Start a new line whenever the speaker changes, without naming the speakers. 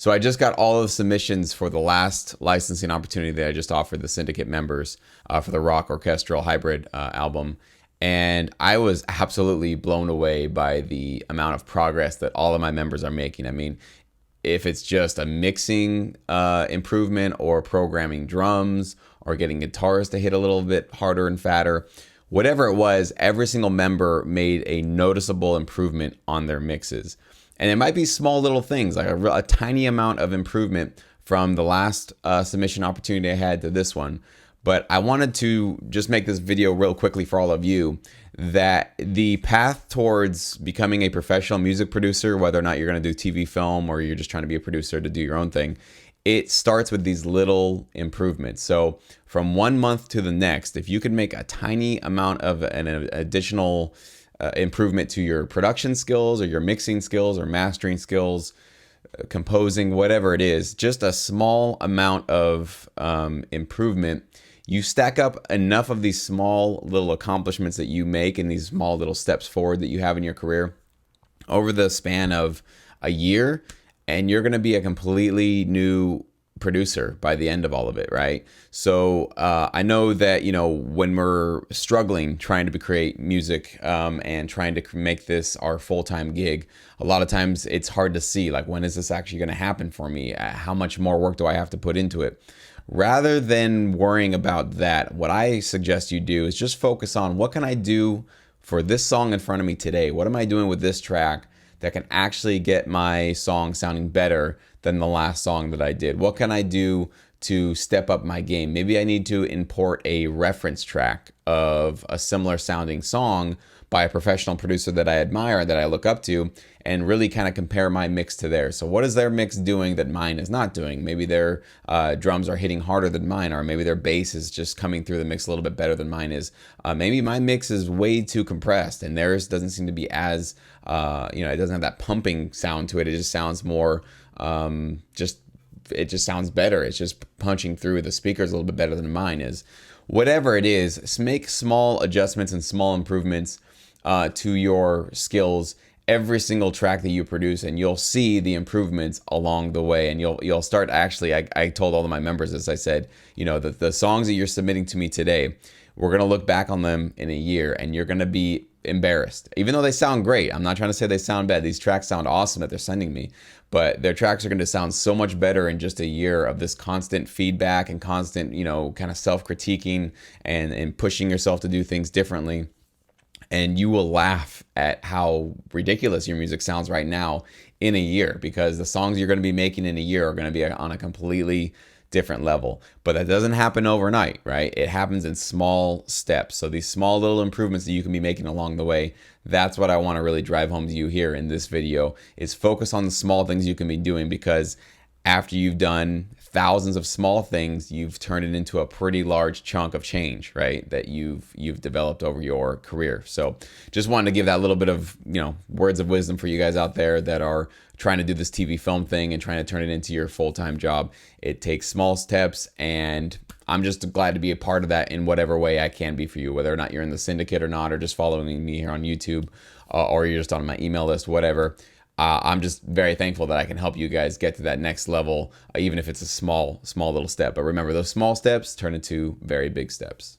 So I just got all of the submissions for the last licensing opportunity that I just offered the syndicate members for the rock orchestral hybrid album. And I was absolutely blown away by the amount of progress that all of my members are making. I mean, if it's just a mixing improvement or programming drums or getting guitars to hit a little bit harder and fatter, whatever it was, every single member made a noticeable improvement on their mixes. And it might be small little things, like a tiny amount of improvement from the last submission opportunity I had to this one. But I wanted to just make this video real quickly for all of you that the path towards becoming a professional music producer, whether or not you're going to do TV, film, or you're just trying to be a producer to do your own thing, it starts with these little improvements. So from 1 month to the next, if you could make a tiny amount of an additional improvement to your production skills or your mixing skills or mastering skills, composing, whatever it is, just a small amount of improvement, you stack up enough of these small little accomplishments that you make and these small little steps forward that you have in your career over the span of a year, and you're going to be a completely new producer by the end of all of it, right? So I know that, you know, when we're struggling trying to create music and trying to make this our full-time gig, a lot of times it's hard to see, like, when is this actually going to happen for me? How much more work do I have to put into it? Rather than worrying about that, what I suggest you do is just focus on, what can I do for this song in front of me today? What am I doing with this track that can actually get my song sounding better than the last song that I did? What can I do to step up my game? Maybe I need to import a reference track of a similar sounding song by a professional producer that I admire, that I look up to, and really kind of compare my mix to theirs. So what is their mix doing that mine is not doing? Maybe their drums are hitting harder than mine are. Maybe their bass is just coming through the mix a little bit better than mine is. Maybe my mix is way too compressed and theirs doesn't seem to be as, it doesn't have that pumping sound to it. It just sounds more, it just sounds better. It's just punching through the speakers a little bit better than mine is. Whatever it is, make small adjustments and small improvements to your skills every single track that you produce, and you'll see the improvements along the way. And you'll start, actually, I told all of my members, as I said, you know, the songs that you're submitting to me today, we're going to look back on them in a year and you're going to be embarrassed. Even though they sound great, I'm not trying to say they sound bad. These tracks sound awesome that they're sending me, but their tracks are going to sound so much better in just a year of this constant feedback and constant, you know, kind of self-critiquing and pushing yourself to do things differently. And you will laugh at how ridiculous your music sounds right now in a year, because the songs you're going to be making in a year are going to be on a completely different level. But that doesn't happen overnight, right? It happens in small steps. So these small little improvements that you can be making along the way, that's what I want to really drive home to you here in this video, is focus on the small things you can be doing, because after you've done thousands of small things, you've turned it into a pretty large chunk of change, right? That you've developed over your career. So just wanted to give that little bit of, you know, words of wisdom for you guys out there that are trying to do this TV film thing and trying to turn it into your full-time job. It takes small steps, and I'm just glad to be a part of that in whatever way I can be for you, whether or not you're in the syndicate or not, or just following me here on YouTube, or you're just on my email list, whatever. I'm just very thankful that I can help you guys get to that next level, even if it's a small little step. But remember, those small steps turn into very big steps.